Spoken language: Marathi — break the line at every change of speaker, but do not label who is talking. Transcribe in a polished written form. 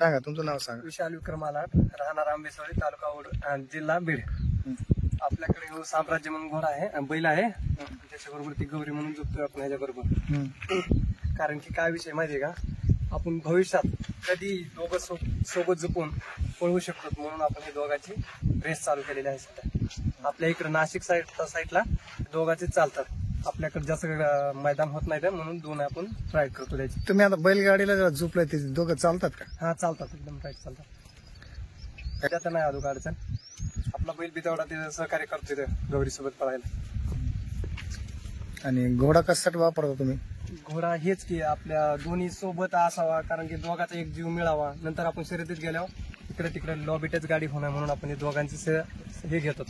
सांगा तुमचं नाव सांगा.
विशाल विक्रम आलाट, राहणार आंबेसोळी, तालुका ओड, जिल्हा बीड. आपल्याकडे साम्राज्य म्हणून घोडा आहे, बैल आहे. त्याच्याबरोबर ती गौरी म्हणून झोपतोय आपण ह्याच्याबरोबर. कारण की काय विषय माहितीये का, आपण भविष्यात कधी दोघं सोबत झोपून पळवू शकतो, म्हणून आपण हे दोघांची रेस चालू केलेली आहे सध्या. आपल्या इकडे नाशिक साईडला दोघांचे चालतात. आपल्याकडे जास्त मैदान होत नाही म्हणून दोन आपण ट्राय करतो त्याची.
तुम्ही आता बैलगाडीला जेव्हा झोपलाय ते दोघं चालतात का?
हा चालतात, एकदम राईट चालतात. त्याच्यात नाही अजून अडचण. आपला बैल बी तेवढा ते सहकार्य करतोय गौरी सोबत पळायला.
आणि घोडा कशासाठी वापरता तुम्ही?
घोडा हेच की आपल्या दोन्ही सोबत असावा, कारण की दोघांचा एक जीव मिळावा. नंतर आपण शर्यतीत गेल्यावर इकडे तिकडे लॉबीटच गाडी होणार, म्हणून आपण हे दोघांचे हे घेतो.